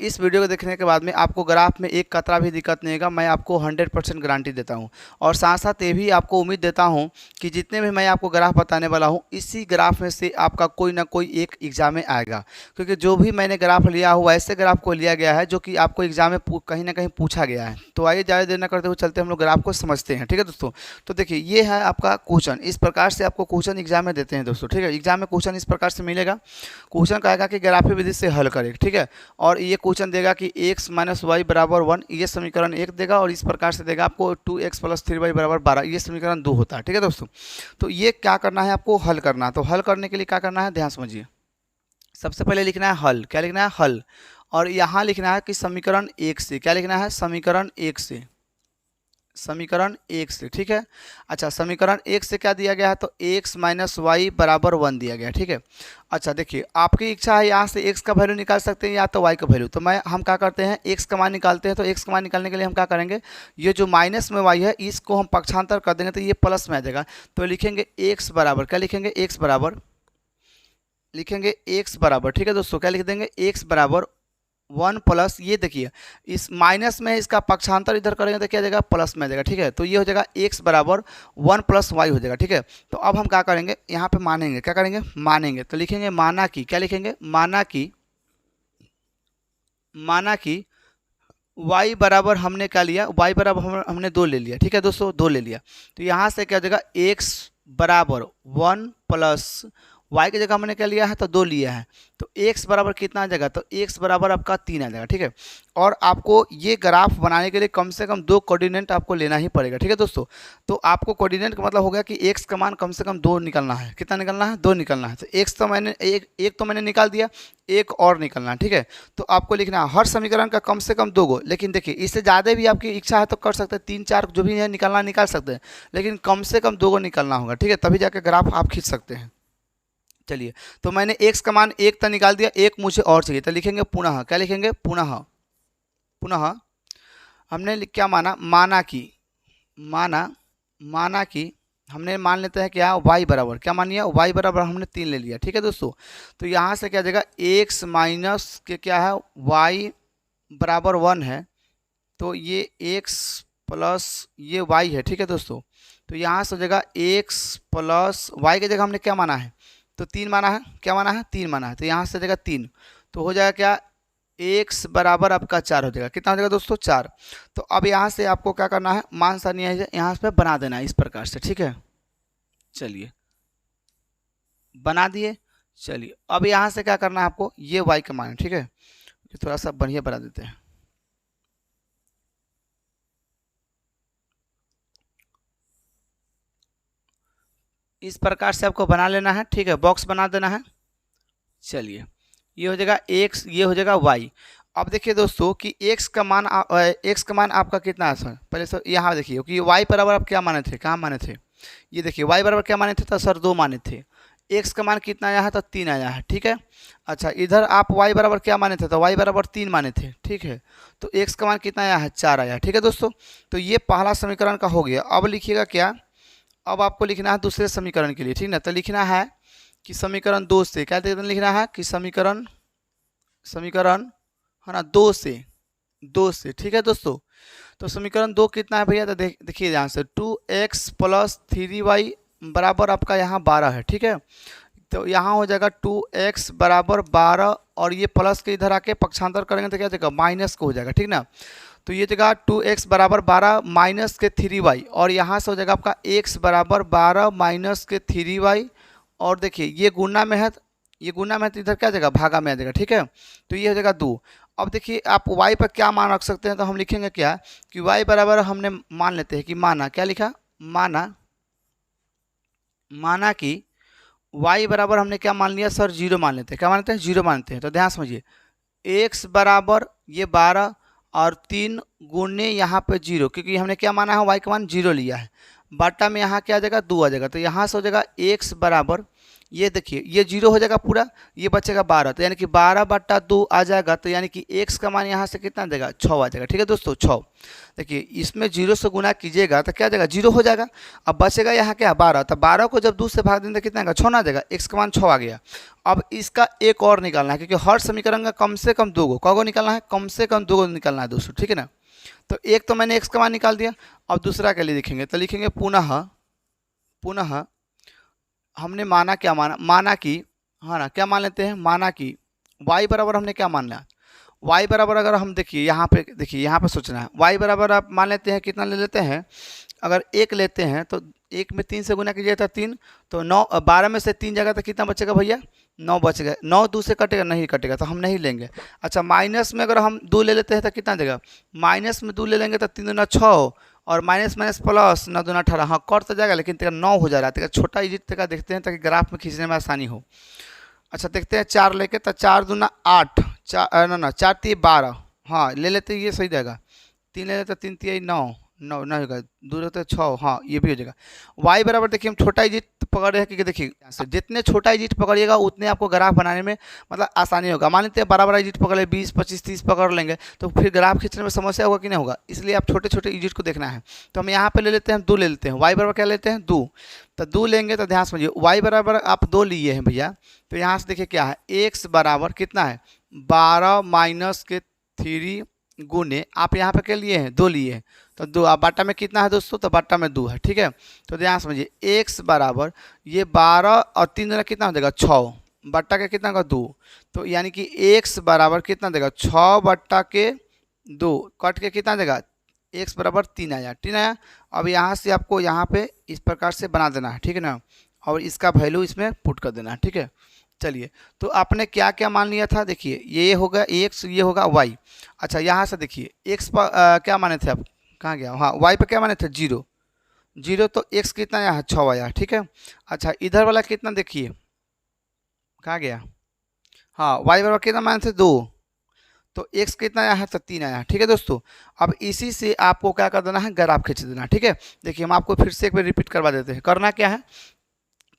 इस वीडियो को देखने के बाद में आपको ग्राफ में एक कतरा भी दिक्कत नहीं होगा, मैं आपको 100% गारंटी देता हूं। और साथ साथ ये भी आपको उम्मीद देता हूं कि जितने भी मैं आपको ग्राफ बताने वाला हूं, इसी ग्राफ में से आपका कोई ना कोई एक एग्जाम में आएगा। क्योंकि जो भी मैंने ग्राफ लिया हुआ ऐसे ग्राफ को लिया गया है जो कि आपको एग्जाम में कहीं ना कहीं पूछा गया है। तो आइए ज़्यादा देर न करते हुए चलते हम लोग ग्राफ को समझते हैं। ठीक है दोस्तों, तो देखिए ये है आपका क्वेश्चन। इस प्रकार से आपको क्वेश्चन एग्जाम में देते हैं दोस्तों। ठीक है, एग्जाम में क्वेश्चन इस प्रकार से मिलेगा। क्वेश्चन कहेगा कि ग्राफीय विधि से हल करें। ठीक है, और ये क्वेश्चन देगा कि x माइनस वाई बराबर 1, ये समीकरण 1 देगा। और इस प्रकार से देगा आपको 2x प्लस 3y बराबर 12, ये समीकरण 2 होता है। ठीक है दोस्तों, तो ये क्या करना है, आपको हल करना है। तो हल करने के लिए क्या करना है, ध्यान समझिए। सबसे पहले लिखना है हल। क्या लिखना है, हल। और यहाँ लिखना है कि समीकरण 1 से, क्या लिखना है, समीकरण 1 से, समीकरण 1 से। ठीक है, अच्छा समीकरण 1 से क्या दिया गया है, तो x माइनस वाई बराबर 1 दिया गया है। ठीक है, अच्छा देखिए आपकी इच्छा है यहाँ से x का वैल्यू निकाल सकते हैं या तो y का वैल्यू। तो हम क्या करते हैं, x का मान निकालते हैं। तो x का मान निकालने के लिए हम क्या करेंगे, ये जो माइनस में y है इसको हम पक्षांतर कर देंगे तो ये प्लस में आ जाएगा। तो लिखेंगे x बराबर, क्या लिखेंगे, x बराबर, लिखेंगे x बराबर। ठीक है दोस्तों, क्या लिख देंगे, x बराबर 1 प्लस, ये देखिए इस माइनस में इसका पक्षांतर इधर करेंगे तो क्या जाएगा, प्लस में आ जाएगा। ठीक है, तो ये हो जाएगा x बराबर 1 प्लस वाई हो जाएगा। ठीक है, तो अब हम क्या करेंगे, यहाँ पे मानेंगे, क्या करेंगे, मानेंगे। तो लिखेंगे माना कि, क्या लिखेंगे, माना कि, माना कि y बराबर हमने क्या लिया, y बराबर हमने 2 ले लिया। ठीक है दोस्तों, 2 ले लिया। तो यहाँ से क्या हो जाएगा, x बराबर 1 प्लस y की जगह हमने क्या लिया है, तो 2 लिया है। तो x बराबर कितना आ जाएगा, तो x बराबर आपका 3 आ जाएगा। ठीक है, और आपको ये ग्राफ बनाने के लिए कम से कम 2 कोऑर्डिनेट आपको लेना ही पड़ेगा। ठीक है दोस्तों, तो आपको कोऑर्डिनेट का मतलब हो गया कि x का मान कम से कम 2 निकलना है। कितना निकलना है, 2 निकलना है। तो x तो मैंने एक तो मैंने निकाल दिया, एक और निकलना है। ठीक है, तो आपको लिखना है हर समीकरण का कम से कम 2 गो। लेकिन देखिए इससे ज़्यादा भी आपकी इच्छा है तो कर सकते हैं, 3-4 जो भी है निकालना निकाल सकते हैं, लेकिन कम से कम 2 गो निकलना होगा। ठीक है, तभी जाके ग्राफ आप खींच सकते हैं। चलिए, तो मैंने x का मान 1 तक निकाल दिया, एक मुझे और चाहिए। तो लिखेंगे पुनः, क्या लिखेंगे, पुनः, पुनः हमने क्या माना, माना कि, माना, माना कि हमने मान लेते हैं क्या, y बराबर, क्या मान लिया, y बराबर हमने 3 ले लिया। ठीक है दोस्तों, तो यहाँ से क्या जाएगा, x माइनस के क्या है, y बराबर 1 है। तो ये x प्लस ये y है। ठीक है दोस्तों, तो यहाँ से हो जाएगा x प्लस y की जगह हमने क्या माना है, तो 3 माना है। क्या माना है, 3 माना है। तो यहाँ से हो जाएगा 3, तो हो जाएगा क्या, x बराबर आपका 4 हो जाएगा। कितना हो जाएगा दोस्तों, 4। तो अब यहाँ से आपको क्या करना है, मान सारणी यहाँ पे बना देना है इस प्रकार से। ठीक है, चलिए बना दिए। चलिए अब यहाँ से क्या करना है आपको, ये y का मान है। ठीक है, थोड़ा सा बढ़िया बना देते हैं। इस प्रकार से आपको बना लेना है। ठीक है, बॉक्स बना देना है। चलिए ये हो जाएगा x, ये हो जाएगा y। अब देखिए दोस्तों कि x का मान आपका कितना है सर, पहले सर यहाँ देखिए कि y बराबर आप क्या माने थे, कहाँ माने थे, ये देखिए y बराबर क्या माने थे, तो सर 2 माने थे। x का मान कितना आया है, तो 3 आया है। ठीक है, अच्छा इधर आप y बराबर क्या माने थे, तो y बराबर 3 माने थे। ठीक है, तो x का मान कितना आया है, 4 आया है। ठीक है दोस्तों, तो ये पहला समीकरण का हो गया। अब लिखिएगा क्या, अब आपको लिखना है दूसरे समीकरण के लिए। ठीक ना, तो लिखना है कि समीकरण 2 से, क्या लिखना है कि समीकरण है ना, 2 से, 2 से। ठीक है दोस्तों, तो समीकरण 2 कितना है भैया, तो देखिए ध्यान से, 2x प्लस 3y बराबर आपका यहाँ 12 है। ठीक है, तो यहाँ हो जाएगा 2x बराबर 12, और ये प्लस के इधर आके पक्षांतर करेंगे तो क्या हो जाएगा, माइनस को हो जाएगा। ठीक ना, तो ये जगह 2x बराबर 12 माइनस के 3y, और यहाँ से हो जाएगा आपका x बराबर 12 माइनस के 3y। और देखिए ये गुना में है, ये गुना में है तो इधर क्या जाएगा, भागा में आ जाएगा। ठीक है, तो ये हो जाएगा 2। अब देखिए आप y पर क्या मान रख सकते हैं, तो हम लिखेंगे क्या कि y बराबर हमने मान लेते हैं कि माना, क्या लिखा, माना, माना कि y बराबर हमने क्या मान लिया सर, 0 मान लेते हैं। क्या मानते हैं, 0 मानते हैं। तो ध्यान समझिए, x बराबर ये 12 और 3 गुने यहाँ पे 0, क्योंकि हमने क्या माना है, y का मान 0 लिया है। बटा में यहाँ क्या आ जाएगा, 2 आ जाएगा। तो यहाँ से हो जाएगा x बराबर, ये देखिए ये 0 हो जाएगा पूरा, ये बचेगा 12, तो यानी कि 12/2 आ जाएगा, तो यानी कि x का मान यहाँ से कितना देगा 6 आ जाएगा। ठीक है दोस्तों 6। देखिए इसमें 0 से गुना कीजिएगा तो क्या जाएगा 0 हो जाएगा। अब बचेगा यहाँ क्या 12, तो 12 को जब 2 से भाग देंगे कितना आएगा 6 ना देगा, x का मान 6 आ गया। अब इसका एक और निकालना है, क्योंकि हर समीकरण का कम से कम 2 गो कगो निकालना है, कम से कम 2 गो निकालना है दोस्तों। ठीक है ना, तो एक तो मैंने x का मान निकाल दिया। अब दूसरा के लिए लिखेंगे, तो लिखेंगे पुनः हमने माना क्या माना कि, हाँ ना, क्या मान लेते हैं, माना कि y बराबर हमने क्या मानना, y बराबर अगर हम देखिए यहाँ पे सोचना है, y बराबर आप मान लेते हैं कितना ले लेते हैं, अगर 1 लेते हैं तो 1 में 3 से गुना कीजिए तो 3, तो 9 12 में से 3 जगह तो कितना बचेगा भैया 9 बचेगा। 9 2 से कटेगा, नहीं कटेगा तो हम नहीं लेंगे। अच्छा माइनस में अगर हम 2 ले लेते हैं तो कितना देगा, माइनस में 2 ले लेंगे तो 3 दूना 6 और माइनस माइनस प्लस 9 दूना 18, हाँ कट तो जाएगा लेकिन तेरा 9 हो जा रहा है। तेरा छोटा डिजिट तेरा देखते हैं ताकि ग्राफ में खींचने में आसानी हो। अच्छा देखते हैं 4 लेके, तो 4 दूना 8, 4 3 12, हाँ ले लेते ये सही रहेगा। 3 ले लेते 3 3 9 9 नहीं होगा, 2 रहते 6, हाँ ये भी हो जाएगा। y बराबर देखिए हम छोटा डिजिट पकड़ रहे हैं, क्योंकि देखिए जितने छोटा डिजिट पकड़िएगा उतने आपको ग्राफ बनाने में मतलब आसानी होगा। मान लेते हैं बड़ा डिजिट पकड़ ले 20 25 30 पकड़ लेंगे तो फिर ग्राफ खींचने में समस्या होगा कि नहीं होगा, इसलिए आप छोटे छोटे डिजिट को देखना है। तो हम यहाँ पे ले लेते हैं 2 ले लेते हैं, y बराबर क्या लेते हैं 2, तो 2 लेंगे तो ध्यान समझिए y बराबर आप 2 लिए हैं भैया, तो यहाँ से देखिए क्या है x बराबर कितना है 12 माइनस के 3 गुने आप यहाँ पे क्या लिए हैं 2 लिए हैं, तो 2 आप बाटा में कितना है दोस्तों, तो बाटा में 2 है। ठीक है, तो ध्यान समझिए x बराबर ये 12 और 3 दूना कितना हो जाएगा 6 बट्टा के कितना का 2, तो यानी कि x बराबर कितना देगा 6 बट्टा के 2 कट के कितना देगा x बराबर 3 आया। 3 आया। अब यहाँ से आपको यहाँ पे इस प्रकार से बना देना है, ठीक है ना, और इसका वैल्यू इसमें पुट कर देना है। ठीक है, चलिए तो आपने क्या क्या मान लिया था, देखिए ये होगा x, ये होगा y। अच्छा यहाँ से देखिए x पर क्या माने थे आप, कहाँ गया, हाँ y पर क्या माने थे 0 0, तो x कितना यहाँ 6 आया। ठीक है, अच्छा इधर वाला कितना देखिए कहाँ गया, हाँ y बराबर कितना माने थे 2, तो x कितना आया है तो 3 आया। ठीक है दोस्तों, अब इसी से आपको क्या कर देना है ग्राफ खींच देना। ठीक है, देखिए हम आपको फिर से एक बार रिपीट करवा देते हैं। करना क्या है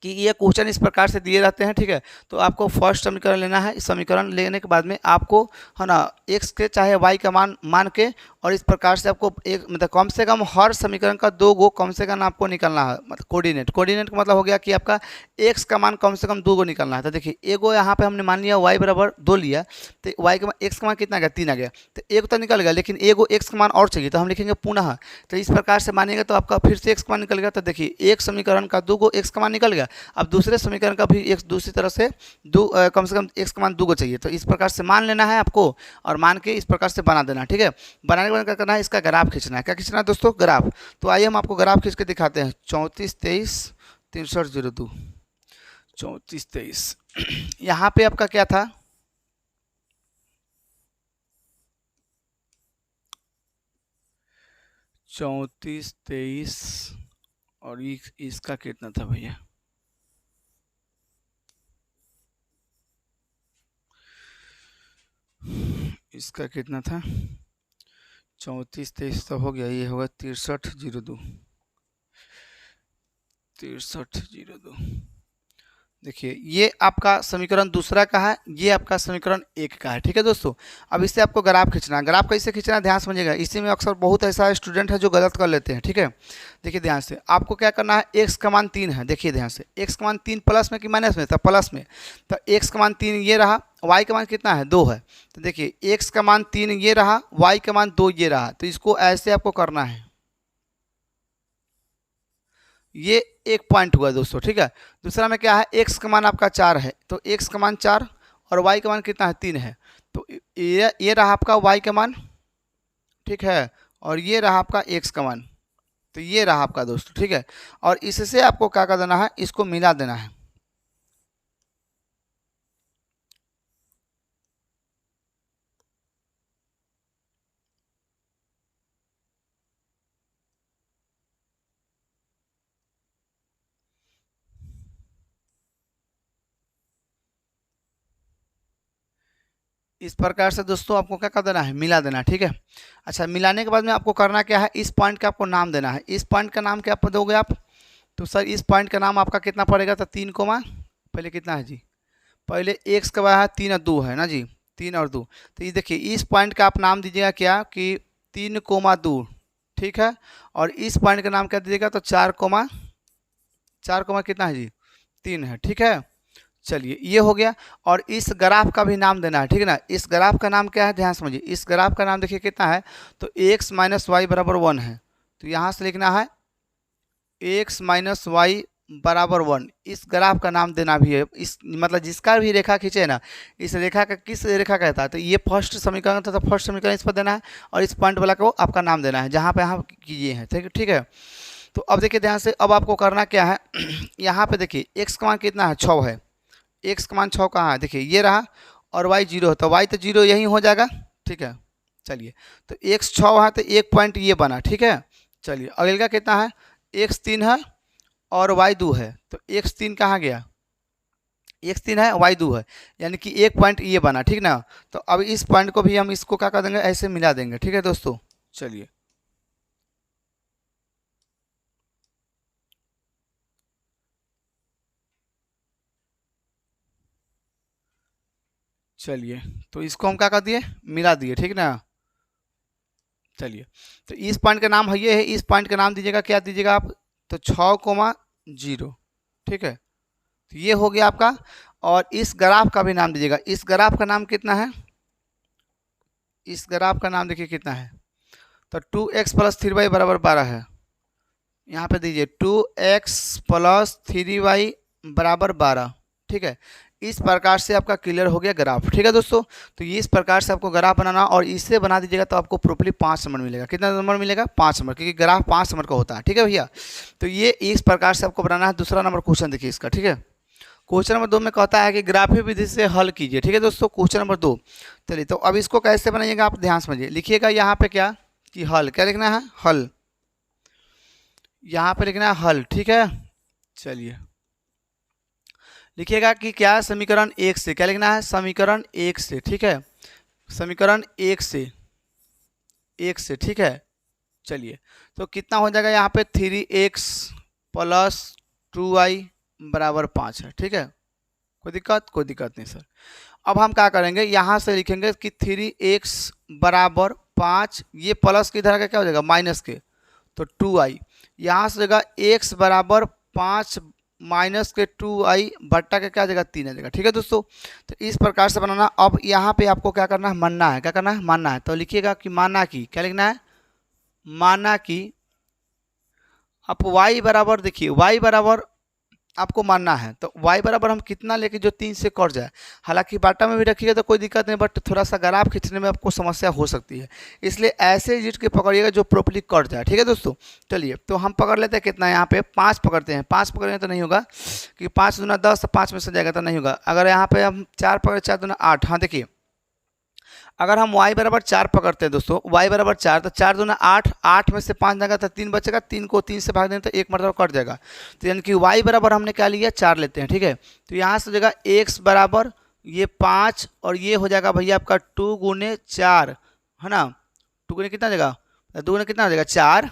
कि ये क्वेश्चन इस प्रकार से दिए जाते हैं। ठीक है, तो आपको फर्स्ट समीकरण लेना है, इस समीकरण लेने के बाद में आपको है ना x के चाहे y का मान मान के, और इस प्रकार से आपको एक मतलब कम से कम हर समीकरण का 2 गो कम से कम आपको निकालना है। मतलब कोऑर्डिनेट का मतलब हो गया कि आपका x का मान कम से कम 2 गो निकालना है। तो देखिए एगो यहाँ पे हमने मान लिया y बराबर 2 लिया, तो y का x का मान कितना आ गया 3 आ गया, तो एक तो निकल गया, लेकिन एगो x का मान और चाहिए, तो हम लिखेंगे पुनः। तो इस प्रकार से मानिएगा तो आपका फिर से x का मान निकल गया। तो देखिए एक समीकरण का 2 गो x का मान निकल गया, अब दूसरे समीकरण का भी एक दूसरी तरह से कम से कम x का मान 2 गो चाहिए। तो इस प्रकार से मान लेना है आपको और मान के इस प्रकार से बना देना। ठीक है, बनाने के बाद क्या करना है, इसका ग्राफ खींचना है। क्या खींचना है दोस्तों, ग्राफ। तो आइए हम आपको ग्राफ खींच के दिखाते हैं। 34 23 63 02 34 23 यहाँ पे आपका क्या था, चौंतीस 23 और इसका कितना था भैया, इसका कितना था 34 23 तो हो गया, ये होगा 63 02 63 02। देखिए ये आपका समीकरण दूसरा का है, ये आपका समीकरण 1 का है। ठीक है दोस्तों, अब इससे आपको ग्राफ खींचना है। ग्राफ कैसे खींचना है ध्यान समझिएगा, इसी में अक्सर बहुत ऐसा स्टूडेंट है जो गलत कर लेते हैं। ठीक है, देखिए ध्यान से आपको क्या करना है, x का मान 3 है। देखिए ध्यान से x का मान 3 प्लस में कि माइनस में, तो प्लस में, तो x का मान 3 ये रहा, y का मान कितना है 2 है। तो देखिए x का मान 3 ये रहा, y का मान 2 ये रहा, तो इसको ऐसे आपको करना है। ये एक पॉइंट हुआ दोस्तों। ठीक है, दूसरा में क्या है, x का मान आपका 4 है, तो x का मान 4 और y का मान कितना है 3 है, तो ये रहा आपका y का मान। ठीक है, और ये रहा आपका x का मान, तो ये रहा आपका दोस्तों। ठीक है, और इससे आपको क्या कर देना है, इसको मिला देना है। इस प्रकार से दोस्तों आपको क्या कर देना है, मिला देना। ठीक है, अच्छा मिलाने के बाद में आपको करना क्या है, इस पॉइंट का आपको नाम देना है। इस पॉइंट का नाम क्या दोगे आप, तो सर इस पॉइंट का नाम आपका कितना पड़ेगा, तो 3 कोमा पहले कितना है जी, पहले एक्स का है 3 और 2 है ना जी, 3 और 2। तो ये देखिए इस पॉइंट का आप नाम दीजिएगा क्या कि 3,2, ठीक है। और इस पॉइंट का नाम क्या दीजिएगा, तो 4, कितना है जी, 3 है, ठीक है। चलिए ये हो गया। और इस ग्राफ का भी नाम देना है, ठीक है ना। इस ग्राफ का नाम क्या है, ध्यान समझिए। इस ग्राफ का नाम देखिए कितना है, तो x माइनस वाई बराबर 1 है। तो यहाँ से लिखना है x माइनस वाई बराबर 1। इस ग्राफ का नाम देना भी है। इस मतलब जिसका भी रेखा खींचे ना, इस रेखा का किस रेखा कहता है, तो ये फर्स्ट समीकरण था, तो फर्स्ट समीकरण इस पर देना है, और इस पॉइंट वाला को आपका नाम देना है जहाँ पे यहाँ कीजिए हैं, ठीक है। तो अब देखिए ध्यान से, अब आपको करना क्या है यहाँ पे देखिए x का मान कितना है, 6 है। x का मान 6 कहाँ है, देखिए ये रहा, और y 0 है, तो y तो 0 यही हो जाएगा, ठीक है। चलिए तो x 6 है, तो एक पॉइंट ये बना, ठीक है। चलिए अगले का कितना है, x 3 है और y 2 है, तो x 3 कहाँ गया, x 3 है y 2 है, यानी कि एक पॉइंट ये बना, ठीक ना। तो अब इस पॉइंट को भी हम इसको क्या कर देंगे, ऐसे मिला देंगे, ठीक है दोस्तों। चलिए चलिए तो इसको हम क्या कर दिए, मिला दिए, ठीक ना। चलिए तो इस पॉइंट का नाम है ये है, इस पॉइंट का नाम दीजिएगा, क्या दीजिएगा आप, तो 6,0, ठीक है। तो ये हो गया आपका। और इस ग्राफ का भी नाम दीजिएगा। इस ग्राफ का नाम कितना है, इस ग्राफ का नाम देखिए कितना है, तो 2x प्लस 3y बराबर 12 है। यहाँ पे दीजिए 2x प्लस 3y बराबर 12, ठीक है। इस प्रकार से आपका क्लियर हो गया ग्राफ, ठीक है दोस्तों। तो ये इस प्रकार से आपको ग्राफ बनाना, और इससे बना दीजिएगा तो आपको प्रॉपर्ली 5 नंबर मिलेगा। कितना नंबर मिलेगा, 5 नंबर, क्योंकि ग्राफ 5 नंबर का होता है, ठीक है भैया। तो ये इस प्रकार से आपको बनाना है। दूसरा नंबर क्वेश्चन देखिए इसका, ठीक है। क्वेश्चन नंबर 2 में कहता है कि ग्राफीय विधि से हल कीजिए, ठीक है दोस्तों। क्वेश्चन नंबर 2, चलिए तो अब इसको कैसे बनाइएगा आप ध्यान समझिए। लिखिएगा यहाँ पे क्या कि हल, क्या लिखना है, हल, यहाँ पे लिखना है हल, ठीक है। चलिए लिखिएगा कि क्या, समीकरण 1 से, क्या लिखना है, समीकरण 1 से, ठीक है। समीकरण 1 से, ठीक है। चलिए तो कितना हो जाएगा यहाँ पे, 3x प्लस 2y बराबर 5 है, ठीक है। कोई दिक्कत नहीं सर। अब हम क्या करेंगे, यहाँ से लिखेंगे कि 3x बराबर 5, ये प्लस की इधर का क्या हो जाएगा, माइनस के, तो 2i। यहाँ से जगह x बराबर 5 माइनस के 2i बट्टा के क्या जगह 3 आ जाएगा, ठीक है दोस्तों। तो इस प्रकार से बनाना। अब यहाँ पे आपको क्या करना है, मानना है, क्या करना है, मानना है। तो लिखिएगा कि माना कि, क्या लिखना है, माना कि आप y बराबर, देखिए y बराबर आपको मानना है, तो y बराबर हम कितना लेके जो 3 से कट जाए। हालांकि बाटा में भी रखिएगा तो कोई दिक्कत नहीं, बट थोड़ा सा ग्राफ खींचने में आपको समस्या हो सकती है, इसलिए ऐसे यूनिट के पकड़िएगा जो प्रॉपर्ली कट जाए, ठीक है दोस्तों। चलिए तो हम पकड़ लेते हैं कितना, यहाँ पे 5 पकड़ते हैं। 5 पकड़ेंगे तो नहीं होगा, कि 5 दूना 10, 5 में से जाएगा तो नहीं होगा। अगर यहाँ पे हम 4 पकड़े, 4 दूना 8। हाँ देखिए, अगर हम y बराबर 4 पकड़ते हैं दोस्तों, y बराबर 4, तो 4 दूना 8, 8 में से 5 जाएगा तो 3 बचेगा, 3 को 3 से भाग दें तो 1 मरतबा कट जाएगा। तो यानी कि y बराबर हमने क्या लिया, 4 लेते हैं, ठीक है। तो यहाँ से हो जाएगा x बराबर ये 5, और ये हो जाएगा भैया आपका 2 गुने 4, है ना। 2 गुने कितना जाएगा, 2 गुने कितना हो जाएगा, 4।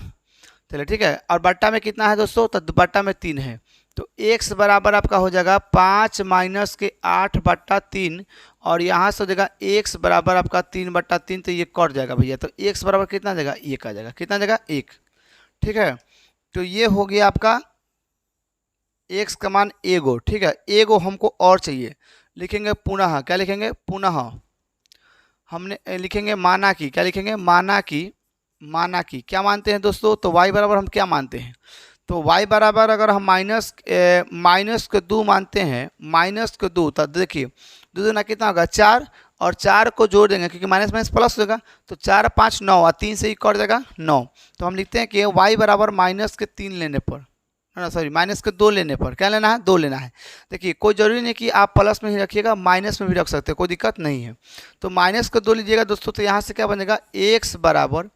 चलिए ठीक है। और बट्टा में कितना है दोस्तों, तो बट्टा में 3 है। तो x बराबर आपका हो जाएगा 5 माइनस के 8 बट्टा 3, और यहाँ से हो जाएगा x बराबर आपका 3 बट्टा 3, तो ये कट जाएगा भैया। तो x बराबर कितना जाएगा, 1 आ जाएगा, कितना जाएगा, 1, ठीक है। तो ये हो गया आपका x का मान एगो, ठीक है। एगो हमको और चाहिए, लिखेंगे पुनः, क्या लिखेंगे, पुनः हमने लिखेंगे माना कि, क्या लिखेंगे, माना कि, माना कि क्या मानते हैं दोस्तों, तो y बराबर हम क्या मानते हैं, तो y बराबर अगर हम माइनस के 2 मानते हैं, माइनस के 2, तो देखिए 2 दूना कितना होगा, 4, और 4 को जोड़ देंगे क्योंकि माइनस माइनस प्लस होगा, तो 4 5 9, और 3 से ही कट जाएगा 9। तो हम लिखते हैं कि y बराबर माइनस के 3 लेने पर, ना सॉरी माइनस के 2 लेने पर, क्या लेना है, 2 लेना है। देखिए कोई ज़रूरी नहीं कि आप प्लस में ही रखिएगा, माइनस में भी रख सकते हैं, कोई दिक्कत नहीं है। तो माइनस के 2 लीजिएगा दोस्तों, तो यहाँ से क्या बनेगा, x बराबर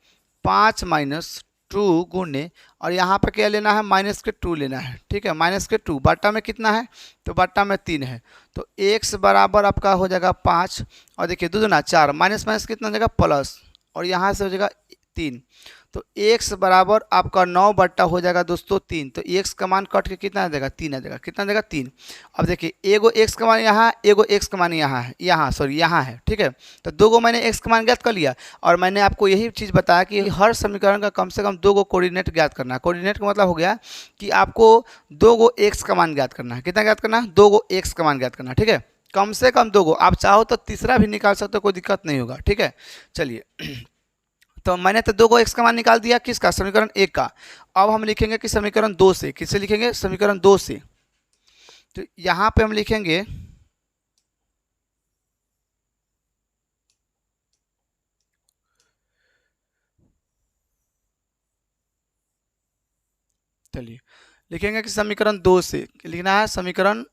5 माइनस 2 गुने, और यहाँ पर क्या लेना है, माइनस के 2 लेना है, ठीक है। माइनस के 2 बट्टा में कितना है, तो बट्टा में 3 है। तो x बराबर आपका हो जाएगा 5, और देखिए 2 दूना 4, माइनस माइनस कितना हो जाएगा, प्लस, और यहाँ से हो जाएगा 3। तो x बराबर आपका 9 बट्टा हो जाएगा दोस्तों 3। तो x का मान कट के कितना आ जाएगा 3 आ जाएगा। कितना आ जाएगा 3। अब देखिए एगो x का मान यहाँ है, एगो x का मान यहाँ है, यहाँ है। ठीक है, तो दो गो मैंने x का मान ज्ञात कर लिया और मैंने आपको यही चीज़ बताया कि हर समीकरण का कम से कम दो गो कोऑर्डिनेट ज्ञात करना है। कोऑर्डिनेट का मतलब हो गया कि आपको दो गो x का मान ज्ञात करना है। कितना ज्ञात करना है? दो गो x का मान ज्ञात करना है। ठीक है, कम से कम दो गो, आप चाहो तो तीसरा भी निकाल सकते हो, कोई दिक्कत नहीं होगा। ठीक है, चलिए तो मैंने तो दो को x का मान निकाल दिया, किसका? समीकरण 1 का। अब हम लिखेंगे कि समीकरण 2 से, किससे लिखेंगे? समीकरण 2 से। तो यहां पे हम लिखेंगे चलिए लिखेंगे कि समीकरण 2 से लिखना है, समीकरण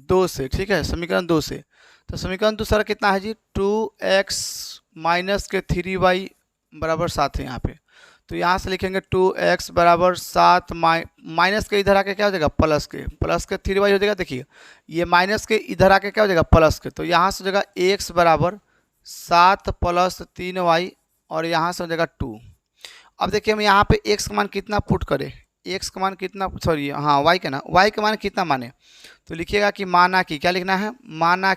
2 से। ठीक है, समीकरण 2 से। तो समीकरण दूसरा कितना है जी? 2x माइनस के 3y बराबर 7 है यहाँ पे। तो यहाँ से लिखेंगे 2x बराबर 7 माइनस के इधर आके क्या हो जाएगा? प्लस के 3y हो जाएगा। देखिए ये माइनस के इधर आके क्या हो जाएगा? प्लस के। तो यहाँ से हो जाएगा x बराबर 7 प्लस 3y और यहाँ से हो जाएगा 2। अब देखिए हम यहाँ पे x का मान कितना पुट करें? x का मान कितना, सॉरी हाँ y का ना, y का मान कितना माने? तो लिखिएगा कि माना कि, क्या लिखना है? माना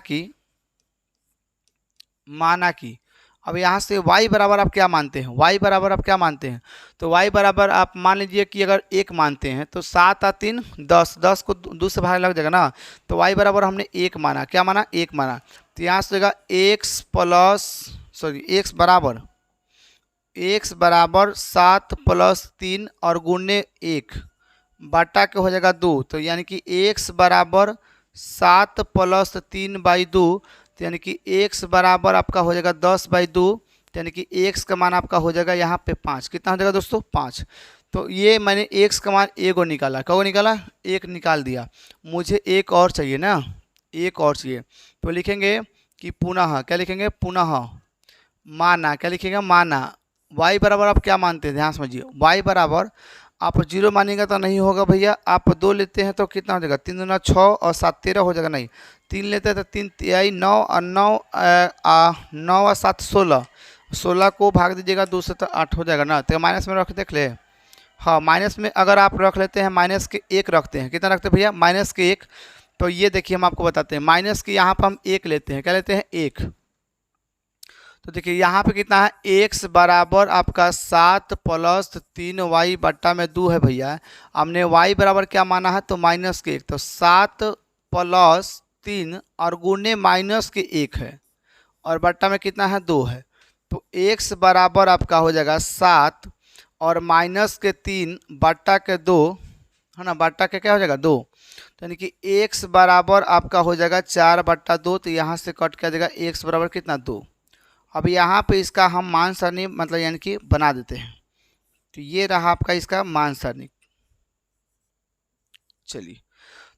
कि। अब यहाँ से y बराबर आप क्या मानते हैं? y बराबर आप क्या मानते हैं? तो y बराबर आप मान लीजिए कि अगर 1 मानते हैं तो 7 और 3 10, 10 को 2 से भाग लग जाएगा ना। तो y बराबर हमने 1 माना। क्या माना? 1 माना। तो यहाँ से होगा x बराबर 7 प्लस 3 और गुणे 1 बटा के हो जाएगा 2। तो यानी कि x बराबर 7 प्लस 3/2, तो यानी कि x बराबर आपका हो जाएगा 10/2। यानी कि x का मान आपका हो जाएगा यहाँ पे 5। कितना हो जाएगा दोस्तों? 5। तो ये मैंने x का मान एक निकाला। कब निकाला? एक निकाल दिया। मुझे एक और चाहिए ना, एक और चाहिए। तो लिखेंगे कि पुनः, क्या लिखेंगे? पुनः माना। क्या लिखेंगे? माना। y बराबर आप क्या मानते हैं? ध्यान समझिए, y बराबर आप 0 मानेंगे तो नहीं होगा भैया। आप 2 लेते हैं तो कितना हो जाएगा? 3 दूना 6 और 7 13 हो जाएगा। नहीं, 3 लेते हैं तो 3 तिहाई 9 और 9 और 7 16। 16 को भाग दीजिएगा 2 से तो 8 हो जाएगा ना। तो माइनस में रख देख ले। हाँ, माइनस में अगर आप रख लेते हैं, माइनस के 1 रखते हैं। कितना रखते हैं भैया? माइनस के 1। तो ये देखिए हम आपको बताते हैं, माइनस के यहाँ पर हम 1 लेते हैं। क्या लेते हैं? 1। तो देखिए यहाँ पे कितना है? x बराबर आपका 7 प्लस 3y बट्टा में 2 है भैया। हमने y बराबर क्या माना है? तो माइनस के 1। तो 7 प्लस 3 और गुणे माइनस के 1 है और बट्टा में कितना है? 2 है। तो x बराबर आपका हो जाएगा 7 और माइनस के 3 बट्टा के 2 है ना, बट्टा के क्या हो जाएगा? 2। तो यानी कि x बराबर आपका हो जाएगा 4/2। तो यहाँ से कट कर जाएगा x बराबर कितना? 2। अब यहाँ पे इसका हम मान सरणी मतलब यानी कि बना देते हैं। तो ये रहा आपका इसका मान सरणी। चलिए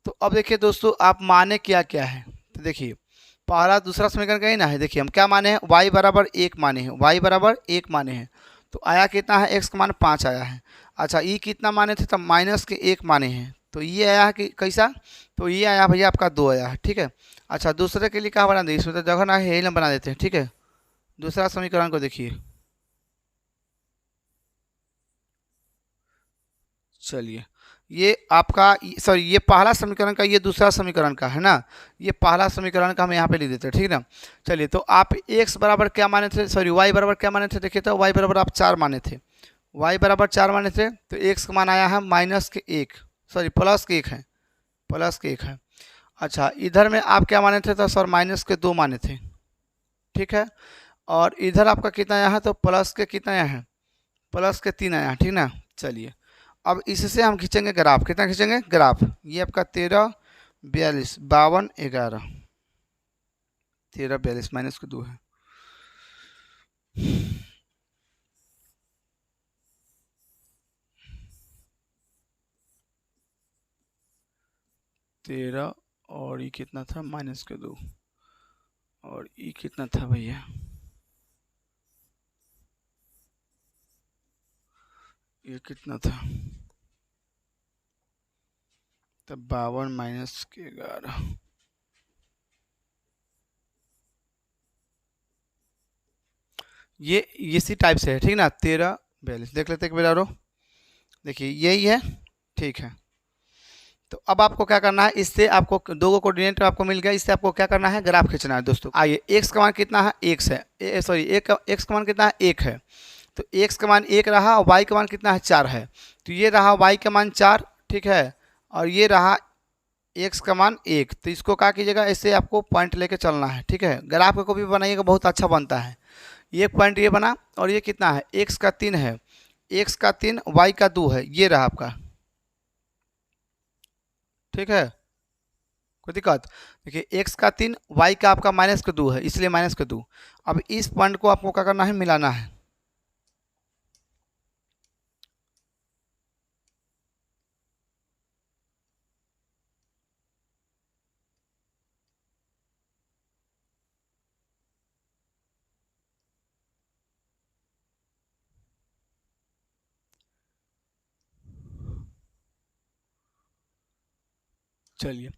तो अब देखिए दोस्तों, आप माने क्या क्या है। तो देखिए पहला दूसरा समीकरण का ही ना है। देखिए हम क्या माने हैं? y बराबर 1 माने हैं, y बराबर 1 माने हैं। तो आया कितना है? x का मान 5 आया है। अच्छा ई कितना माने थे? तो माइनस के 1 माने हैं। तो ये आया है कि कैसा? तो ये आया भैया आपका 2 आया है। ठीक है, अच्छा दूसरे के लिए क्या बना दें? इसमें तो जगह ना है, यही ना बना देते हैं। ठीक है, दूसरा समीकरण को देखिए। चलिए ये आपका, सॉरी ये पहला समीकरण का, ये दूसरा समीकरण का है ना। ये पहला समीकरण का हम यहाँ पे लिख देते हैं। ठीक है ना। चलिए तो आप x बराबर क्या माने थे? सॉरी y बराबर क्या माने थे? देखिए तो y बराबर आप 4 माने थे। y बराबर 4 माने थे। तो x का मान आया है माइनस के 1, सॉरी प्लस के 1 है, प्लस के 1 है। अच्छा इधर में आप क्या माने थे? तो सर माइनस के 2 माने थे। ठीक है, और इधर आपका कितना आया है? तो प्लस के कितना आया है? प्लस के 3 आया है। ठीक ना। चलिए अब इससे हम खींचेंगे ग्राफ। कितना खींचेंगे? ग्राफ। ये आपका 13 42 52 11, 13 42 माइनस के 2 है। 13 और ये कितना था? माइनस के 2 और ये कितना था भैया? ये कितना था? तब 52 माइनस के 11। ये इसी टाइप से है, ठीक ना, 13 42 देख लेते एक बार और। देखिए यही है, ठीक है। तो अब आपको क्या करना है, इससे आपको दो कोऑर्डिनेट आपको मिल गया, इससे आपको क्या करना है, ग्राफ खींचना है दोस्तों। आइए, एक्स का मान कितना है, एक्स है, सॉरी एक्स का मान कितना है, एक है। तो एक्स का मान एक रहा और वाई का मान कितना है, 4 है। तो ये रहा वाई का मान 4, ठीक है, और ये रहा एक्स का मान 1। तो इसको क्या कीजिएगा, ऐसे आपको पॉइंट लेके चलना है, ठीक है। ग्राफ को भी बनाइएगा, बहुत अच्छा बनता है। ये पॉइंट ये बना, और ये कितना है, एक्स का 3 है, एक्स का 3 वाई का 2 है, ये रहा आपका, ठीक है। कोई दिक्कत, देखिए एक्स का 3 वाई का आपका -2 है, इसलिए -2। अब इस पॉइंट को आपको क्या करना है, मिलाना है। चलिए,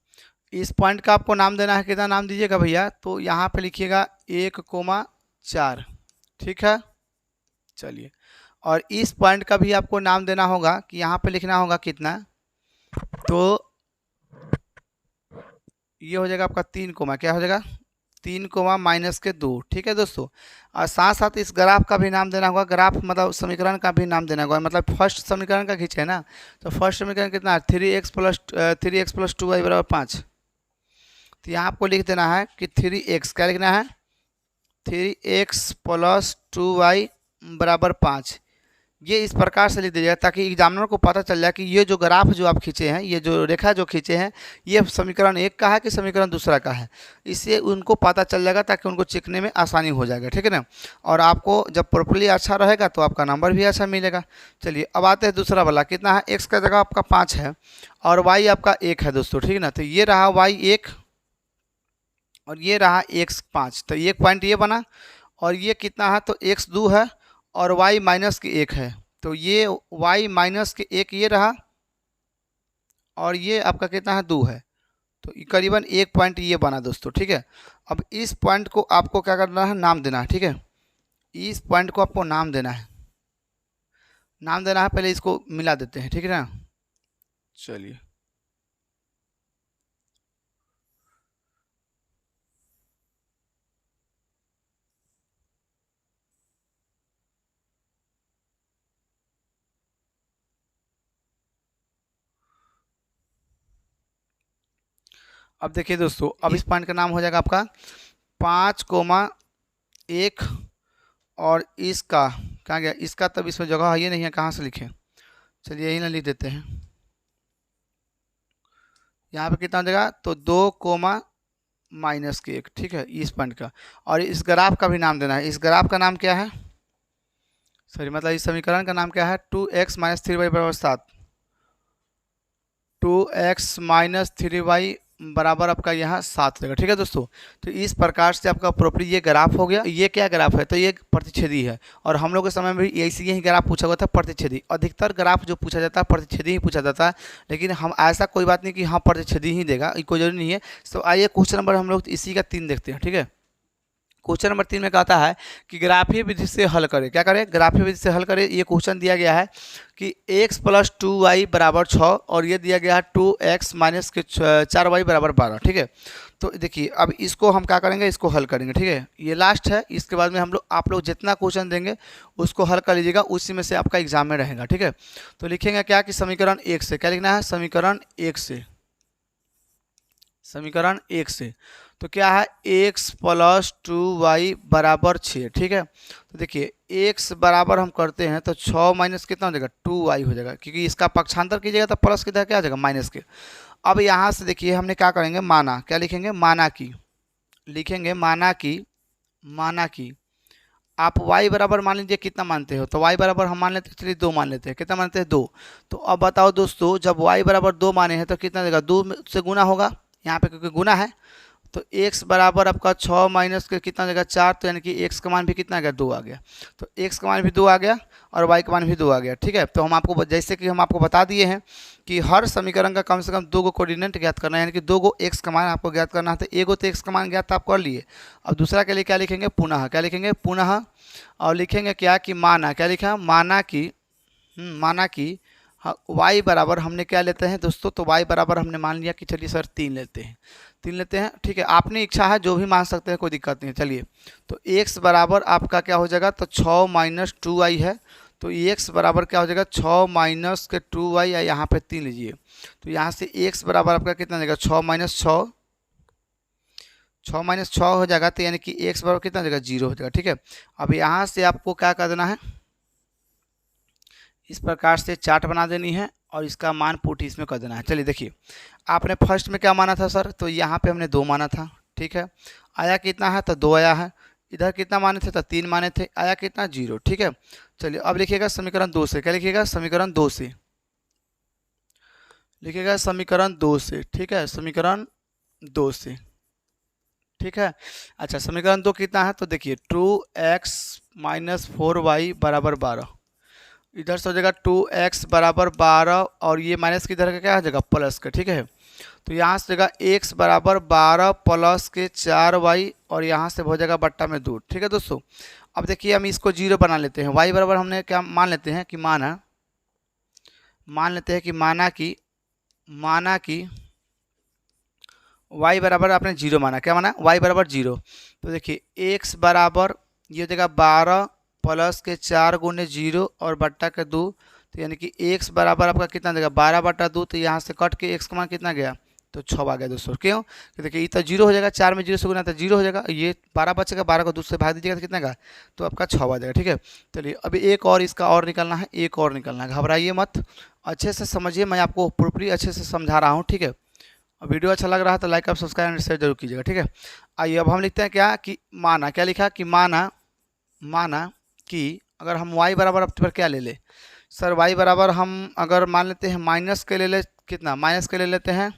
इस पॉइंट का आपको नाम देना है, कितना नाम दीजिएगा भैया, तो यहाँ पे लिखिएगा 1,4, ठीक है। चलिए, और इस पॉइंट का भी आपको नाम देना होगा, कि यहाँ पे लिखना होगा कितना, तो ये हो जाएगा आपका 3 कोमा, क्या हो जाएगा, 3 कोमा -2, ठीक है दोस्तों। और साथ साथ इस ग्राफ का भी नाम देना होगा, ग्राफ मतलब समीकरण का भी नाम देना होगा, मतलब फर्स्ट समीकरण का खींचे ना, तो फर्स्ट समीकरण कितना है, 3x + 2y = 5। तो यहाँ आपको लिख देना है कि 3x, क्या लिखना है, 3x + 2y = 5। ये इस प्रकार से लिख दीजिएगा, ताकि एग्जामिनर को पता चल जाए कि ये जो ग्राफ जो आप खींचे हैं, ये जो रेखा जो खींचे हैं, ये समीकरण 1 का है कि समीकरण दूसरा का है। इससे उनको पता चल जाएगा, ताकि उनको चिकने में आसानी हो जाएगा, ठीक है ना। और आपको जब प्रॉपर्ली अच्छा रहेगा तो आपका नंबर भी अच्छा मिलेगा। चलिए, अब आते हैं दूसरा वाला, कितना है, एक्स का जगह आपका 5 है और वाई आपका 1 है दोस्तों, ठीक है ना। तो ये रहा वाई 1 और ये रहा एक्स 5। तो एक पॉइंट ये बना, और ये कितना है, तो एक्स 2 है और y -1 है। तो ये y -1 ये रहा, और ये आपका कितना है, 2 है। तो करीबन एक पॉइंट ये बना दोस्तों, ठीक है। अब इस पॉइंट को आपको क्या करना है, नाम देना है, ठीक है। इस पॉइंट को आपको नाम देना है, नाम देना है। पहले इसको मिला देते हैं, ठीक है ना। चलिए, अब देखिए दोस्तों, अब इस पॉइंट का नाम हो जाएगा आपका 5,1, और इसका कहाँ गया, इसका तब इसमें जगह है ये नहीं है, कहाँ से लिखें, चलिए यही ना लिख देते हैं। यहाँ पे कितना हो जाएगा, तो 2,-1, ठीक है, इस पॉइंट का। और इस ग्राफ का भी नाम देना है। इस ग्राफ का नाम क्या है, सॉरी मतलब इस समीकरण का नाम क्या है, 2x - 3y = 7। 2x - 3y बराबर आपका यहाँ 7 देगा, ठीक है दोस्तों। तो इस प्रकार से आपका प्रॉपर्ली ये ग्राफ हो गया। ये क्या ग्राफ है, तो ये प्रतिच्छेदी है, और हम लोग के समय में भी यही ग्राफ पूछा हुआ था, प्रतिच्छेदी। अधिकतर ग्राफ जो पूछा जाता है प्रतिच्छेदी ही पूछा जाता है, लेकिन हम ऐसा कोई बात नहीं कि हाँ प्रतिच्छेदी ही देगा, कोई जरूरी नहीं है। तो आइए क्वेश्चन नंबर हम लोग इसी का 3 देखते हैं, ठीक है। क्वेश्चन नंबर 3 में कहता है कि ग्राफीय विधि से हल करें, क्या करें, ग्राफीय विधि से हल करें। ये क्वेश्चन दिया गया है कि x + 2y = 6, और ये दिया गया है 2x - 4y = 12, ठीक है। तो देखिए, अब इसको हम क्या करेंगे, इसको हल करेंगे, ठीक है। ये लास्ट है, इसके बाद में हम लोग आप लोग जितना क्वेश्चन देंगे उसको हल कर लीजिएगा, उसी में से आपका एग्जाम में रहेगा, ठीक है। तो लिखेंगे क्या, कि समीकरण 1 से, क्या लिखना है, समीकरण 1 से, समीकरण 1 से। तो क्या है, x + 2y = 6, ठीक है। तो देखिए, x बराबर हम करते हैं तो 6 माइनस कितना हो जाएगा, 2y हो जाएगा, क्योंकि इसका पक्षांतर कीजिएगा तो प्लस कितना क्या आ जाएगा, माइनस के। अब यहाँ से देखिए हमने क्या करेंगे, माना, क्या लिखेंगे, माना की, लिखेंगे माना की आप y बराबर मान लीजिए, कितना मानते हो, तो y बराबर हम मान लेते हैं, चलिए 2 मान लेते हैं, कितना मानते हैं, 2। तो अब बताओ दोस्तों, जब y बराबर 2 माने हैं तो कितना देगा, 2 से गुना होगा यहाँ पे, क्योंकि गुना है। तो x बराबर आपका 6 माइनस के कितना जगह 4, तो यानी कि x का मान भी कितना आ गया 2 आ गया। तो x का मान भी 2 आ गया और y का मान भी 2 आ गया। ठीक है, तो हम आपको जैसे कि हम आपको बता दिए हैं कि हर समीकरण का कम से कम 2 गो कोऑर्डिनेट ज्ञात करना है, यानी कि 2 गो x का मान आपको ज्ञात करना है। तो एक गो तो x का मान ज्ञात आप कर लिए। अब दूसरा के लिए क्या लिखेंगे, पुनः। क्या लिखेंगे, पुनः। और लिखेंगे क्या कि माना, क्या लिखा, माना कि हाँ y बराबर हमने क्या लेते हैं दोस्तों, तो y बराबर हमने मान लिया कि चलिए सर 3 लेते हैं, 3 लेते हैं। ठीक है, आपने इच्छा है जो भी मान सकते हैं, कोई दिक्कत नहीं है। चलिए, तो x बराबर आपका क्या हो जाएगा, तो 6 माइनस 2y है। तो x बराबर क्या हो जाएगा, 6 माइनस के 2y, या यहाँ पे 3 लीजिए। तो यहाँ से x बराबर आपका कितना जाएगा, 6 माइनस 6, 6 माइनस 6 हो जाएगा। तो यानी कि x बराबर कितना जाएगा, 0 हो जाएगा। ठीक है, अब यहाँ से आपको क्या कर देना है, इस प्रकार से चार्ट बना देनी है और इसका मान पुट इसमें कर देना है। चलिए देखिए, आपने फर्स्ट में क्या माना था सर, तो यहाँ पे हमने 2 माना था। ठीक है, आया कितना है, तो 2 आया है। इधर कितना माने थे, तो 3 माने थे, आया कितना, 0। ठीक है, चलिए अब लिखिएगा समीकरण 2 से। क्या लिखिएगा, समीकरण 2 से लिखिएगा, समीकरण 2 से। ठीक है, समीकरण 2 से। ठीक है, अच्छा समीकरण 2 कितना है, तो देखिए 2x माइनस 4y बराबर 12। इधर से हो जाएगा 2x बराबर 12 और ये माइनस की इधर का क्या हो जाएगा, प्लस का। ठीक है, तो यहाँ से जाएगा x बराबर 12 प्लस के 4y और यहाँ से हो जाएगा बट्टा में 2। ठीक है दोस्तों, अब देखिए हम इसको 0 बना लेते हैं। y बराबर हमने क्या मान लेते हैं कि माना कि y बराबर आपने 0 माना। क्या माना, y बराबर 0। तो देखिए x बराबर ये हो जाएगा 12 प्लस के 4 गुने 0 और बट्टा के 2। तो यानी कि x बराबर आपका कितना देगा, 12 बट्टा 2। तो यहाँ से कट के x का मान कितना गया, तो 6 आ गया दोस्तों। क्यों, तो देखिए ये तो 0 हो जाएगा, 4 में 0 से गुना तो 0 हो जाएगा। ये 12 बचेगा, 12 को 2 से भाग दीजिएगा तो कितना का, तो आपका 6 आ जाएगा। ठीक है, चलिए अभी एक और इसका और निकलना है, एक और निकलना है, घबराइए मत, अच्छे से समझिए, मैं आपको प्रॉपर्ली अच्छे से समझा रहा हूँ। ठीक है, वीडियो अच्छा लग रहा है तो लाइक और सब्सक्राइब एंड शेयर जरूर कीजिएगा। ठीक है, आइए अब हम लिखते हैं क्या कि माना, क्या लिखा कि माना कि अगर हम y बराबर अब पर क्या ले ले सर, y बराबर हम अगर मान लेते हैं माइनस के ले ले, कितना माइनस के ले लेते हैं,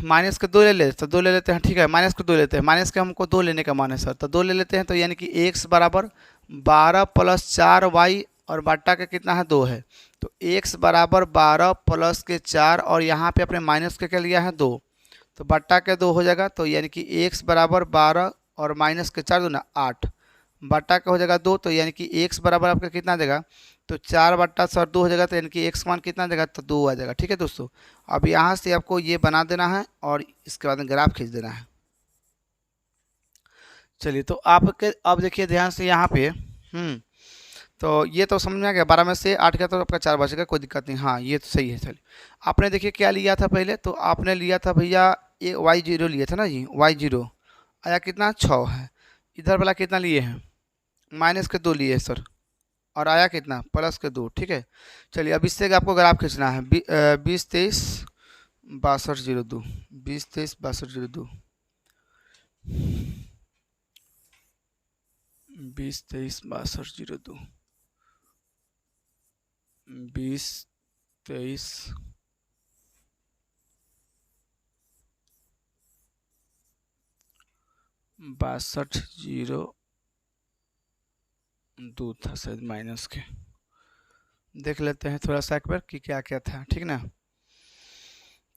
माइनस के 2 ले ले, तो 2 ले लेते हैं। ठीक है, माइनस के 2 लेते हैं, माइनस के हमको 2 लेने का मान है सर, तो 2 ले लेते हैं। तो यानी कि x बराबर 12 प्लस 4y और बट्टा का कितना है, 2 है। तो x बराबर 12 प्लस के 4 और यहाँ पे अपने माइनस के क्या लिया है, 2, तो बट्टा के 2 हो जाएगा। तो यानी कि x बराबर 12 और माइनस के 4 दूना 8, बट्टा का हो जाएगा 2। तो यानी कि x बराबर आपका कितना देगा, तो 4 बट्टा सर 2 हो जाएगा। तो यानी कि x मान कितना देगा, तो 2 आ जाएगा। ठीक है दोस्तों, अब यहाँ से आपको ये बना देना है और इसके बाद में ग्राफ खींच देना है। चलिए, तो आपके अब देखिए ध्यान से यहाँ पे तो ये तो समझ में आ गया, 12 में से 8 का तो आपका 4 बचेगा, कोई दिक्कत नहीं। हाँ ये तो सही है। चलिए, आपने देखिए क्या लिया था पहले, तो आपने लिया था भैया ये y0 लिया था ना जी, y0 आया कितना, 6 है। इधर वाला कितना लिए हैं, माइनस के 2 लिए सर, और आया कितना, प्लस के 2। ठीक है, चलिए अब इससे आपको ग्राफ खींचना है, 20 23 62 02, 20 23 62 02, 20 23 62 02, 20 23 62 02 था शायद, माइनस के देख लेते हैं थोड़ा सा एक बार कि क्या क्या था। ठीक ना,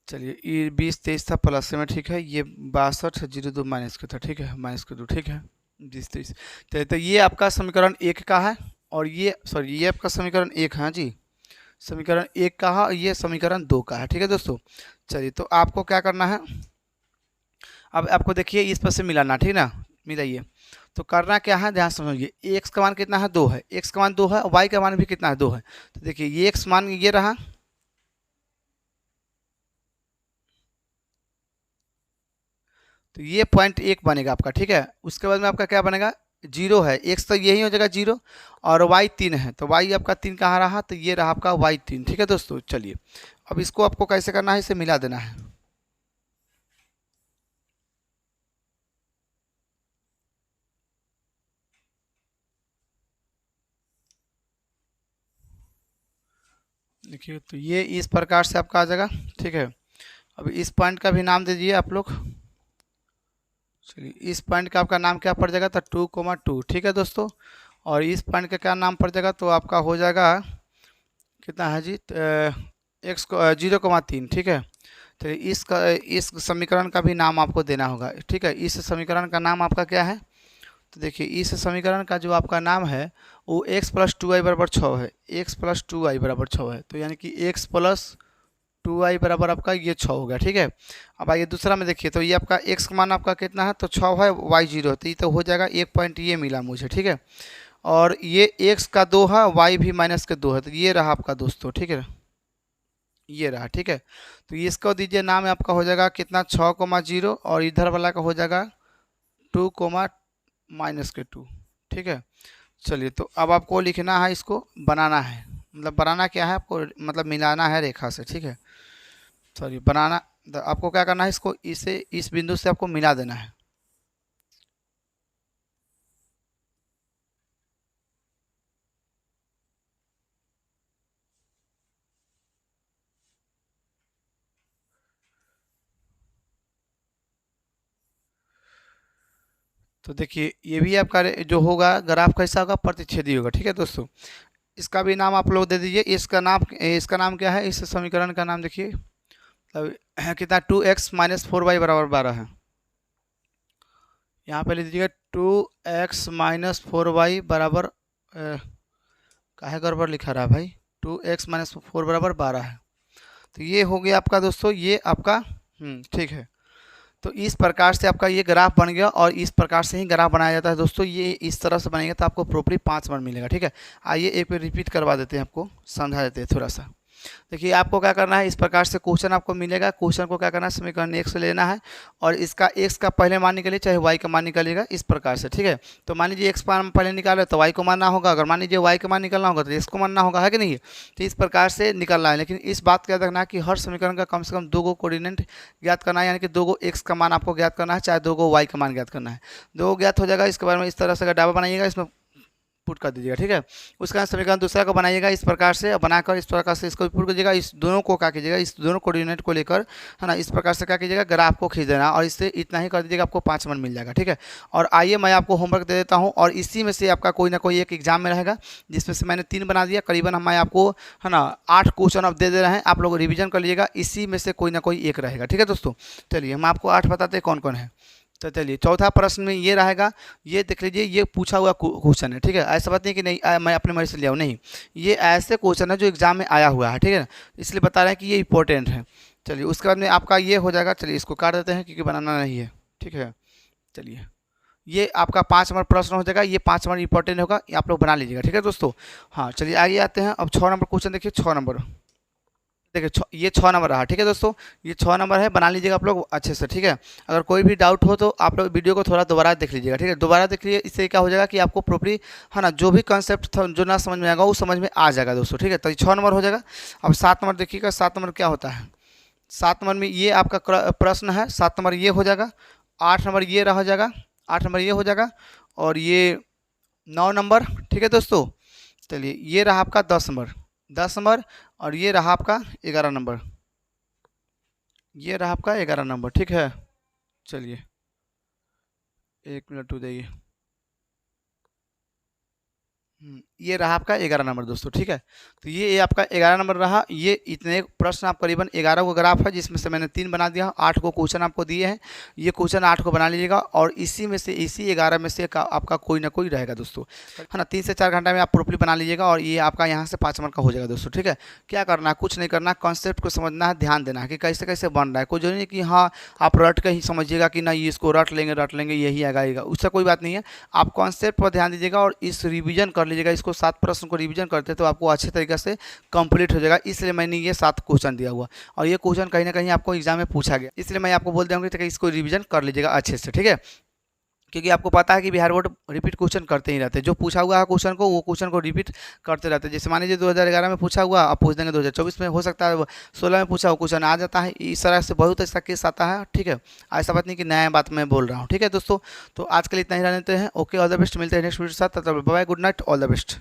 चलिए ये 20 23 था प्लस में। ठीक है, ये 62 02 माइनस का था। ठीक है, माइनस के 2। ठीक है, 20 23। तो ये आपका समीकरण 1 का है और ये सॉरी ये आपका समीकरण 1 है जी, समीकरण 1 का है और ये समीकरण 2 का है। ठीक है दोस्तों, चलिए तो आपको क्या करना है, अब आपको देखिए इस पर से मिलाना। ठीक ना, मिलाइए। तो करना क्या है, ध्यान समझिए, x का मान कितना है, 2 है, x का मान 2 है और y का मान भी कितना है, 2 है। तो देखिए ये x मान ये रहा, तो ये पॉइंट 1 बनेगा आपका। ठीक है, उसके बाद में आपका क्या बनेगा, 0 है, x तो यही हो जाएगा 0 और y 3 है, तो y आपका 3 कहाँ रहा, तो ये रहा आपका y 3। ठीक है दोस्तों, चलिए अब इसको आपको कैसे करना है, इसे मिला देना है। देखिए तो ये इस प्रकार से आपका आ जाएगा। ठीक है, अब इस पॉइंट का भी नाम दीजिए आप लोग, चलिए इस पॉइंट का आपका नाम क्या पड़ जाएगा, तो 2,2, ठीक है दोस्तों। और इस पॉइंट का क्या नाम पड़ जाएगा, तो आपका हो जाएगा कितना है जी, एक्स को 0,3, ठीक है। तो इस समीकरण का भी नाम आपको देना होगा, ठीक है। इस समीकरण का नाम आपका क्या है, तो देखिए इस समीकरण का जो आपका नाम है वो x + 2y = 6 है। x + 2y = 6 है, तो यानी कि x + 2y बराबर आपका ये 6 हो गया, ठीक है। अब आइए दूसरा में देखिए, तो ये आपका x का मान आपका कितना है, तो 6 है, y 0 है, तो ये तो हो जाएगा 1 पॉइंट ये मिला मुझे, ठीक है। और ये x का 2 है, y भी -2 है, तो ये रहा आपका दोस्तों, ठीक है, ये रहा, ठीक है। तो ये इसको दीजिए नाम आपका हो जाएगा कितना, 6,0, और इधर वाला का हो जाएगा 2, -2, ठीक है। चलिए तो अब आपको लिखना है, इसको बनाना है, मतलब बनाना क्या है आपको, मतलब मिलाना है रेखा से, ठीक है। सॉरी बनाना, तो आपको क्या करना है, इसको इसे इस बिंदु से आपको मिला देना है। तो देखिए ये भी आपका जो होगा ग्राफ कैसा होगा, प्रतिच्छेदी होगा, ठीक है दोस्तों। इसका भी नाम आप लोग दे दीजिए, इसका नाम क्या है, इस समीकरण का नाम देखिए, मतलब कितना 2x - 4y = 12 है। यहाँ पे लिख दीजिएगा 2x - 4y बराबर, काहे गड़बड़ लिखा रहा भाई, 2x - 4 = 12 है। तो ये हो गया आपका दोस्तों, ये आपका ठीक है। तो इस प्रकार से आपका ये ग्राफ बन गया, और इस प्रकार से ही ग्राफ बनाया जाता है दोस्तों। ये इस तरह से बनेगा तो आपको प्रॉपर्ली 5 नंबर मिलेगा, ठीक है। आइए एक बार रिपीट करवा देते हैं, आपको समझा देते हैं थोड़ा सा। देखिए आपको क्या करना है, इस प्रकार से क्वेश्चन आपको मिलेगा, क्वेश्चन को क्या करना है, समीकरण x लेना है, और इसका x का पहले मान निकालिए, चाहे y का मान निकालिएगा, इस प्रकार से, ठीक है। तो मान लीजिए x का मान पहले निकाले तो y को मानना होगा, अगर मान लीजिए y का मान निकालना होगा तो x को मानना होगा, है कि नहीं। तो इस प्रकार से निकलना है, लेकिन इस बात का याद रखना है कि हर समीकरण का कम से कम 2 गो कोऑर्डिनेट ज्ञात करना है, यानी कि 2 गो x का मान आपको ज्ञात करना है, चाहे 2 गो y का मान ज्ञात करना है। 2 गो ज्ञात हो जाएगा, इसके बारे में इस तरह से डाबा बनाइएगा, इसमें पुट कर दीजिएगा, ठीक है। उसका समीकरण दूसरा को बनाइएगा इस प्रकार से, और बनाकर इस प्रकार से इसको पुट कीजिएगा, इस दोनों को क्या कीजिएगा, इस दोनों कोऑर्डिनेट को लेकर, है ना, इस प्रकार से क्या कीजिएगा, ग्राफ को खींच देना, और इससे इतना ही कर दीजिएगा, आपको 5 नंबर मिल जाएगा, ठीक है। और आइए मैं आपको होमवर्क दे देता हूँ, और इसी में से आपका कोई ना कोई एक एग्जाम में रहेगा, जिसमें से मैंने 3 बना दिया, करीबन हम आपको, है ना, 8 क्वेश्चन अब दे रहे हैं, आप लोग रिविजन कर लीजिएगा, इसी में से कोई ना कोई एक रहेगा, ठीक है दोस्तों। चलिए हम आपको 8 बताते हैं कौन कौन है। तो चलिए चौथा प्रश्न में ये रहेगा, ये देख लीजिए, ये पूछा हुआ क्वेश्चन है, ठीक है। ऐसा बात नहीं कि नहीं मैं अपने मर्जी से ले आऊँ, नहीं, ये ऐसे क्वेश्चन है जो एग्जाम में आया हुआ है, ठीक है ना, इसलिए बता रहे हैं कि ये इंपॉर्टेंट है। चलिए उसके बाद में आपका ये हो जाएगा, चलिए इसको काट देते हैं क्योंकि बनाना नहीं है, ठीक है। चलिए ये आपका 5 नंबर प्रश्न हो जाएगा, ये 5 नंबर इंपॉर्टेंट होगा, ये आप लोग बना लीजिएगा, ठीक है दोस्तों। हाँ चलिए आगे आते हैं, अब 6 नंबर क्वेश्चन देखिए, 6 नंबर देखिए, ये 6 नंबर रहा, ठीक है दोस्तों। ये 6 नंबर है, बना लीजिएगा आप लोग अच्छे से, ठीक है। अगर कोई भी डाउट हो तो आप लोग वीडियो को थोड़ा दोबारा देख लीजिएगा, ठीक है, दोबारा देख लीजिए, इससे क्या हो जाएगा कि आपको प्रॉपर्ली, है ना, जो भी कंसेप्ट था जो ना समझ में आएगा वो समझ में आ जाएगा दोस्तों, ठीक है। तो ये 6 नंबर हो जाएगा। अब 7 नंबर देखिएगा, 7 नंबर क्या होता है, 7 नंबर में ये आपका प्रश्न है, 7 नंबर ये हो जाएगा, 8 नंबर ये रह जाएगा, 8 नंबर ये हो जाएगा, और ये 9 नंबर, ठीक है दोस्तों। चलिए ये रहा आपका 10 नंबर, 10 नंबर, और ये रहा आपका 11 नंबर, ये रहा आपका 11 नंबर, ठीक है। चलिए 1 मिनट हो जाइए, ये रहा आपका 11 नंबर दोस्तों, ठीक है। तो ये आपका 11 नंबर रहा। ये इतने प्रश्न आप करीबन 11 को ग्राफ है, जिसमें से मैंने 3 बना दिया, 8 को क्वेश्चन आपको दिए हैं, ये क्वेश्चन 8 को बना लीजिएगा, और इसी में से, इसी 11 में से आपका कोई ना कोई रहेगा दोस्तों, है ना। 3 से 4 घंटा में आप प्रॉपर्ली बना लीजिएगा, और ये आपका यहाँ से 5 नंबर का हो जाएगा दोस्तों, ठीक है। क्या करना है, कुछ नहीं करना, कॉन्सेप्ट को समझना है, ध्यान देना है कि कैसे कैसे बन रहा है, कोई जरूरी नहीं कि हाँ आप रट के ही समझिएगा कि नहीं इसको रट लेंगे यही आएगा, उससे कोई बात नहीं है। आप कॉन्सेप्ट पर ध्यान दीजिएगा, और इस रिविजन कर लीजिएगा, इसको 7 प्रश्न को रिवीजन करते तो आपको अच्छे तरीके से कंप्लीट हो जाएगा। इसलिए मैंने ये 7 क्वेश्चन दिया हुआ, और ये क्वेश्चन कहीं ना कहीं आपको एग्जाम में पूछा गया, इसलिए मैं आपको बोल दूँगा कि इसको रिवीजन कर लीजिएगा अच्छे से, ठीक है। क्योंकि आपको पता है कि बिहार बोर्ड रिपीट क्वेश्चन करते ही रहते हैं, जो पूछा हुआ है क्वेश्चन को वो क्वेश्चन को रिपीट करते रहते हैं। जैसे मान लीजिए 2011 में पूछा हुआ, अब पूछ देंगे 2024 में, हो सकता है 16 में पूछा हुआ क्वेश्चन आ जाता है, इस तरह से बहुत ऐसा केस आता है, ठीक है। ऐसा बात नहीं कि नया बात मैं बोल रहा हूँ, ठीक है दोस्तों। तो आज के लिए इतना ही रहने देते हैं, ओके, ऑल द बेस्ट, मिलते हैं नेक्स्ट वीडियो के साथ, तब तक bye, good night, all the best.